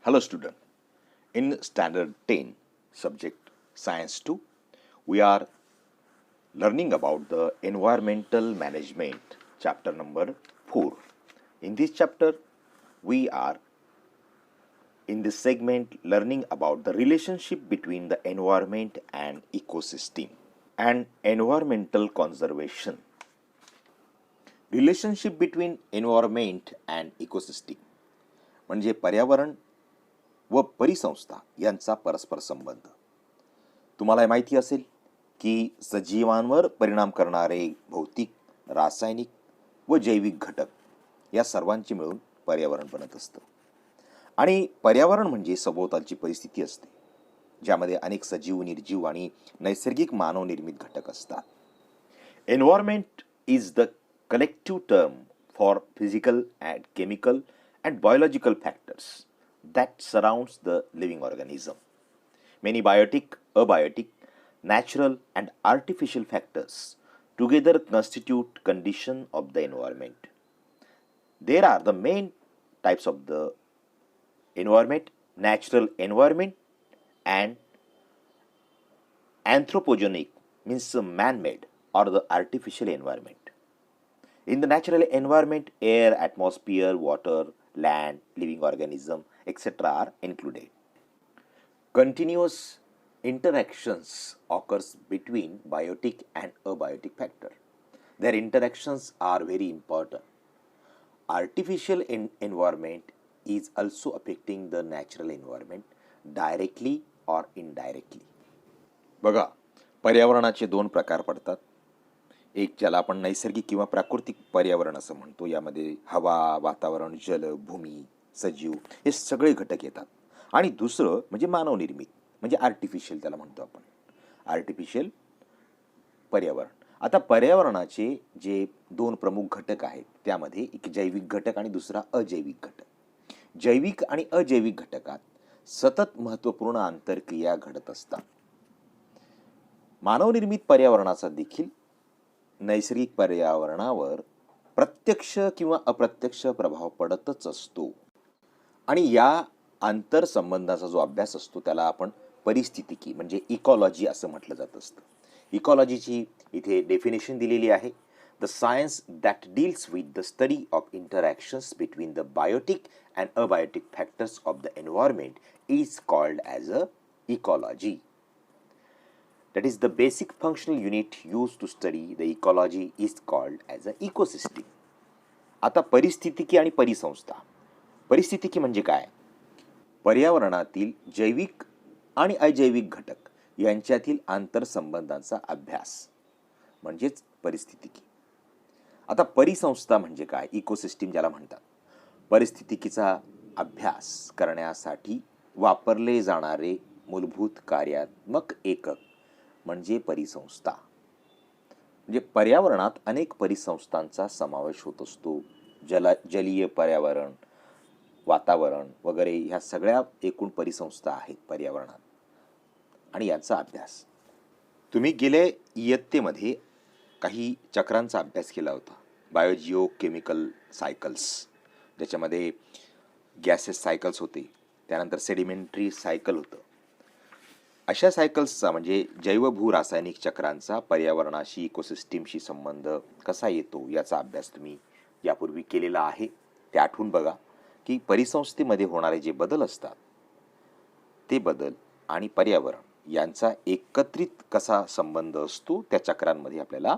Hello student. In standard 10 subject science 2 we are learning about the environmental management chapter number 4. In this chapter we are in this segment learning about the relationship between the environment and ecosystem and environmental conservation. Relationship between environment and ecosystem म्हणजे पर्यावरण व परिसंस्था यांचा परस्पर संबंध. तुम्हाला माहिती असेल की सजीवांवर परिणाम करणारे भौतिक, रासायनिक व जैविक घटक या सर्वांची मिळून पर्यावरण बनत असतं. आणि पर्यावरण म्हणजे सभोवतालची परिस्थिती असते ज्यामध्ये अनेक सजीव, निर्जीव आणि नैसर्गिक मानवनिर्मित घटक असतात. Environment is the collective term for physical and chemical and biological factors that surrounds the living organism. Many biotic, abiotic, natural and artificial factors together constitute condition of the environment. There are the main types of the environment: natural environment and anthropogenic, means man-made, or the artificial environment. In the natural environment, air, atmosphere, water, land, living organism, etc. are included. Continuous interactions occurs between biotic and abiotic factor. Their interactions are very important. Artificial environment is also affecting the natural environment directly or indirectly. बघा, पर्यावरणाचे दोन प्रकार पडतात. एक ज्याला आपण नैसर्गिक किंवा प्राकृतिक पर्यावरण असं म्हणतो. यामध्ये हवा, वातावरण, जल, भूमी, सजीव हे सगळे घटक येतात. आणि दुसरं म्हणजे मानवनिर्मित, म्हणजे आर्टिफिशियल त्याला म्हणतो आपण, आर्टिफिशियल पर्यावरण. आता पर्यावरणाचे जे दोन प्रमुख घटक आहेत त्यामध्ये एक जैविक घटक आणि दुसरा अजैविक घटक. जैविक आणि अजैविक घटकात सतत महत्त्वपूर्ण आंतरक्रिया घडत असतात. मानवनिर्मित पर्यावरणाचा देखील नैसर्गिक पर्यावरणावर प्रत्यक्ष किंवा अप्रत्यक्ष प्रभाव पडतच असतो. आणि या आंतरसंबंधाचा जो अभ्यास असतो त्याला आपण परिस्थितिकी म्हणजे इकॉलॉजी असं म्हटलं जात असतं. इकॉलॉजीची इथे डेफिनेशन दिलेली आहे: the science that deals with the study of interactions between the biotic and abiotic factors of the environment is called as a ecology. That is the basic functional unit used to study the ecology is called as an ecosystem. आता परिस्थितिकी आणि परिसंस्था. परिस्थितिकी म्हणजे काय? पर्यावरणातील जैविक आणि अजैविक घटक यांच्यातील आंतरसंबंधांचा अभ्यास म्हणजेच परिस्थितिकी. आता परिसंस्था म्हणजे काय? इकोसिस्टीम ज्याला म्हणतात. परिस्थितिकीचा अभ्यास करण्यासाठी वापरले जाणारे मूलभूत कार्यात्मक एकक म्हणजे परिसंस्था. म्हणजे पर्यावरणात अनेक परिसंस्थांचा समावेश होत असतो. जलीय पर्यावरण, वातावरण वगैरे ह्या सगळ्या एकूण परिसंस्था आहेत पर्यावरणात आणि यांचा अभ्यास. तुम्ही गेल्या इयत्तेमध्ये काही चक्रांचा अभ्यास केला होता, बायोजिओ केमिकल सायकल्स, ज्याच्यामध्ये गॅसेस सायकल्स होते, त्यानंतर सेडिमेंटरी सायकल होतं. अशा सायकल्सचा म्हणजे जैवभू रासायनिक चक्रांचा पर्यावरणाशी, इकोसिस्टीमशी संबंध कसा येतो याचा अभ्यास तुम्ही यापूर्वी केलेला आहे. ते आठवून बघा की परिसंस्थेमध्ये होणारे जे बदल असतात ते बदल आणि पर्यावरण यांचा एकत्रित कसा संबंध असतो त्या चक्रांमध्ये आपल्याला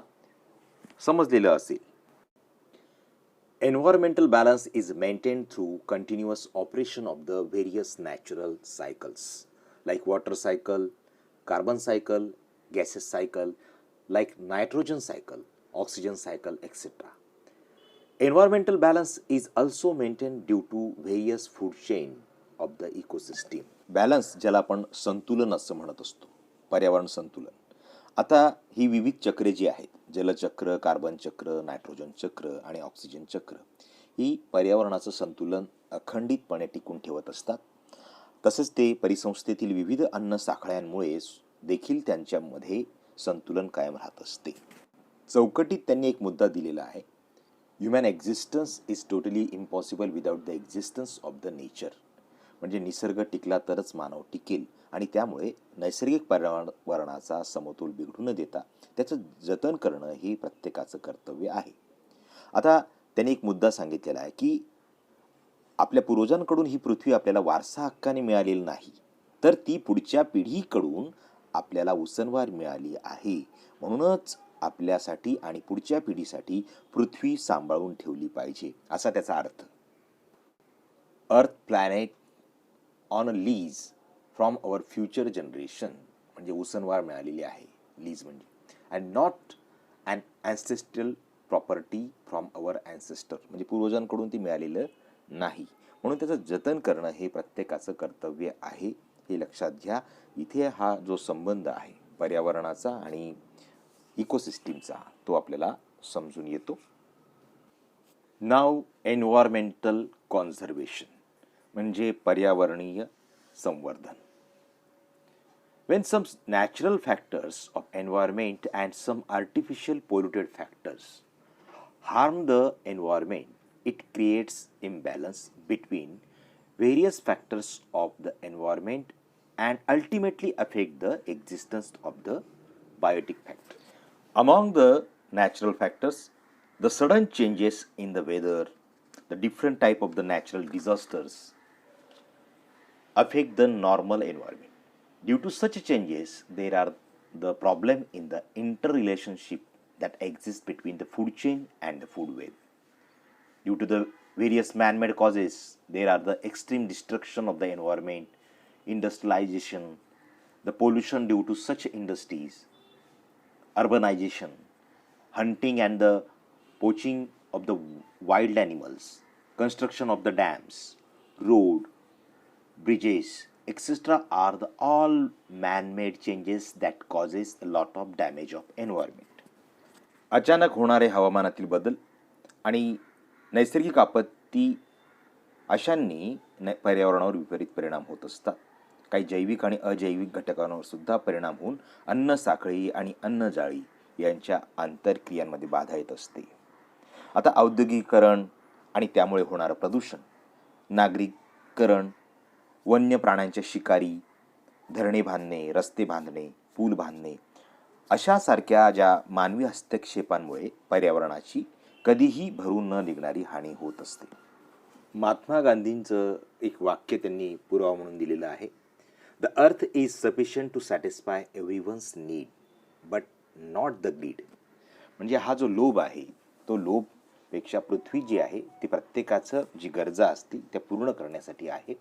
समजलेलं असेल. Environmental balance is maintained through continuous operation of the various natural cycles like water cycle, carbon cycle, gases cycle, like nitrogen cycle, oxygen cycle, etc. Environmental balance is also maintained due to various food chain of the ecosystem. Balance ज्याला आपण संतुलन असं म्हणत असतो, पर्यावरण संतुलन. आता ही विविध चक्रे जी आहेत, जलचक्र, कार्बन चक्र, नायट्रोजन चक्र आणि ऑक्सिजन चक्र, ही पर्यावरणाचं संतुलन अखंडितपणे टिकून ठेवत असतात. तसेच ते परिसंस्थेतील विविध अन्न साखळ्यांमुळे देखील त्यांच्यामध्ये संतुलन कायम राहत असते. चौकटीत त्यांनी एक मुद्दा दिलेला आहे: human existence is totally impossible without the existence of the nature. म्हणजे निसर्ग टिकला तरच मानव टिकेल आणि त्यामुळे नैसर्गिक पर्यावरणाचा समतोल बिघडू न देता त्याचं जतन करणं हे प्रत्येकाचं कर्तव्य आहे. आता त्याने एक मुद्दा सांगितलेला आहे की आपल्या पूर्वजांकडून ही पृथ्वी आपल्याला वारसा हक्काने मिळालेली नाही, तर ती पुढच्या पिढीकडून आपल्याला उसनवार मिळाली आहे. म्हणूनच आपल्यासाठी आणि पुढच्या पिढीसाठी पृथ्वी सांभाळून ठेवली पाहिजे, असा त्याचा अर्थ. Earth planet on a lease from our future generation, म्हणजे उसनवार मिळालेली आहे लीज म्हणजे, and not and ancestral property from our ancestor, म्हणजे पूर्वजांकडून ती मिळालेलं नाही. म्हणून त्याचं जतन करणं हे प्रत्येकाचं कर्तव्य आहे, हे लक्षात घ्या. इथे हा जो संबंध आहे पर्यावरणाचा आणि इकोसिस्टीमचा तो आपल्याला समजून येतो. नाव एन्व्हायरमेंटल कॉन्झर्वेशन म्हणजे पर्यावरणीय संवर्धन. When some natural factors of environment and some artificial polluted factors harm the environment, it creates imbalance between various factors of the environment and ultimately affect the existence of the biotic factor. Among the natural factors, the sudden changes in the weather, the different type of the natural disasters affect the normal environment. Due to such changes, there are the problem in the interrelationship that exists between the food chain and the food web. Due to the various man-made causes, there are the extreme destruction of the environment, industrialization, the pollution due to such industries, urbanization, hunting and the poaching of the wild animals, construction of the dams, road, bridges, etc. are the all man-made changes that causes a lot of damage of environment. अचानक होणारे हवामानातील बदल आणि नैसर्गिक आपत्ती अशांनी पर्यावरणावर विपरीत परिणाम होत असतात. काही जैविक आणि अजैविक घटकांवर सुद्धा परिणाम होऊन अन्न साखळी आणि अन्न जाळी यांच्या आंतरक्रियांमध्ये बाधा येत असते. आता औद्योगिकीकरण आणि त्यामुळे होणारं प्रदूषण, नागरिकरण, वन्य प्राण्यांच्या शिकारी, धरणे बांधणे, रस्ते बांधणे, पूल बांधणे अशासारख्या ज्या मानवी हस्तक्षेपांमुळे पर्यावरणाची कधीही भरून न निघणारी हानी होत असते. महात्मा गांधींचं एक वाक्य त्यांनी पुरावा म्हणून दिलेलं आहे. The earth is sufficient to satisfy everyone's need but not the greed. म्हणजे हा जो लोभ आहे तो लोभपेक्षा पृथ्वी जी आहे ती प्रत्येकाचं जी गरजा असतील त्या पूर्ण करण्यासाठी आहे,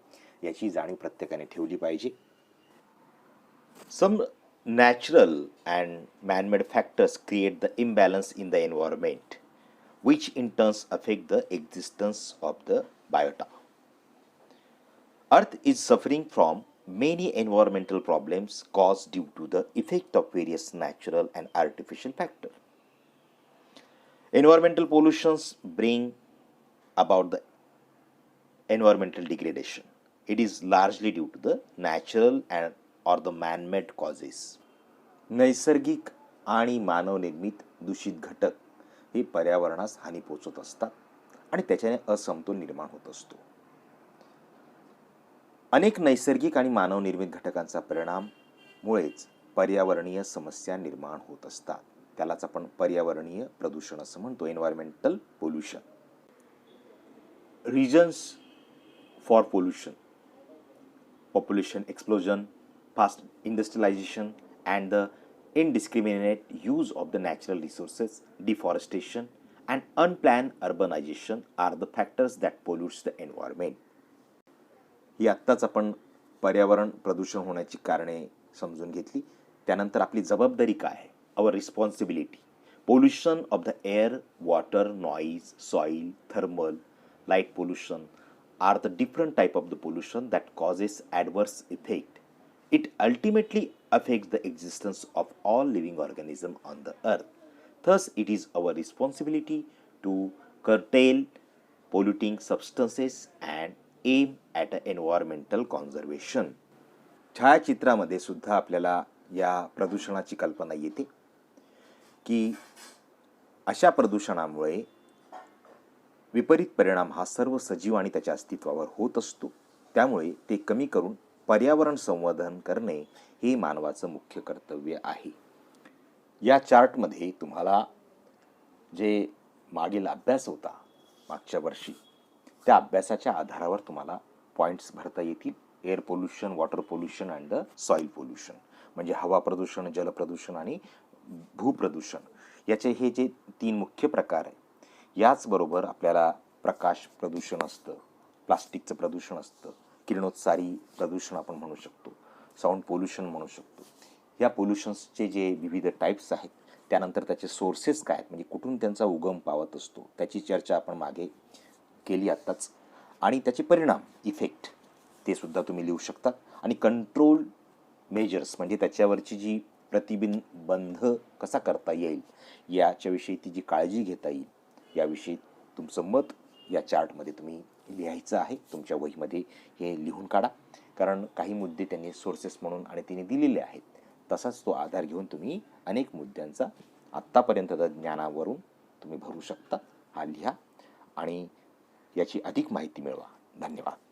याची जाणीव प्रत्येकाने ठेवली पाहिजे. Some natural and man-made factors create the imbalance in the environment which in turns affect the existence of the biota. Earth is suffering from many environmental problems caused due to the effect of various natural and artificial factors. Environmental pollutions bring about the environmental degradation. It is largely due to the natural and or the man-made causes. नैसर्गिक आणि मानवनिर्मित दूषित घटक हे पर्यावरणास हानी पोचवत असतात आणि त्याच्याने असमतोल निर्माण होत असतो. अनेक नैसर्गिक आणि मानवनिर्मित घटकांचा परिणामामुळेच पर्यावरणीय समस्या निर्माण होत असतात. त्यालाच आपण पर्यावरणीय प्रदूषण असं म्हणतो, environmental pollution. Reasons for pollution: population explosion, fast industrialisation and the indiscriminate use of the natural resources, deforestation and unplanned urbanization are the factors that pollutes the environment. ही आत्ताच आपण पर्यावरण प्रदूषण होण्याची कारणे समजून घेतली. त्यानंतर आपली जबाबदारी काय आहे, our responsibility. Pollution of the air, water, noise, soil, thermal, light pollution are the different type of the pollution that causes adverse effect. It ultimately affects the existence of all living organisms on the earth. Thus, it is our responsibility to curtail polluting substances and aim at environmental conservation. छायाचित्रामध्ये सुद्धा आपल्याला या प्रदूषणाची कल्पना येते की अशा प्रदूषणामुळे विपरीत परिणाम हा सर्व सजीव आणि त्याच्या अस्तित्वावर होत असतो. त्यामुळे ते कमी करून पर्यावरण संवर्धन करणे हे मानवाचं मुख्य कर्तव्य आहे. या चार्टमध्ये तुम्हाला जे मागील अभ्यास होता मागच्या वर्षी, त्या अभ्यासाच्या आधारावर तुम्हाला पॉईंट्स भरता येतील. Air pollution, water pollution and the soil pollution, म्हणजे हवा प्रदूषण, जलप्रदूषण आणि भूप्रदूषण, याचे हे जे 3 मुख्य प्रकार आहे. याचबरोबर आपल्याला प्रकाश प्रदूषण असतं, प्लास्टिकचं प्रदूषण असतं, किरणोत्सारी प्रदूषण आपण म्हणू शकतो, साऊंड पोल्युशन म्हणू शकतो. या पोल्युशन्सचे जे विविध टाईप्स आहेत, त्यानंतर त्याचे सोर्सेस काय आहेत, म्हणजे कुठून त्यांचा उगम पावत असतो, त्याची चर्चा आपण मागे केली आत्ताच. आणि त्याचे परिणाम, इफेक्ट, ते सुद्धा तुम्ही लिहू शकता. आणि कंट्रोल मेजर्स, म्हणजे त्याच्यावरची जी प्रतिबंध कसा करता येईल याच्याविषयी ती जी काळजी घेता येईल, याविषयी तुमचं मत या चार्टमध्ये तुम्ही लिहायचं आहे. तुमच्या वहीमध्ये हे लिहून काढा, कारण काही मुद्दे त्यांनी सोर्सेस म्हणून आणि तिने दिलेले आहेत. तसाच तो आधार घेऊन तुम्ही अनेक मुद्द्यांचा आत्तापर्यंतच्या ज्ञानावरून तुम्ही भरू शकता. हा लिहा आणि याची अधिक माहिती मिळवा. धन्यवाद.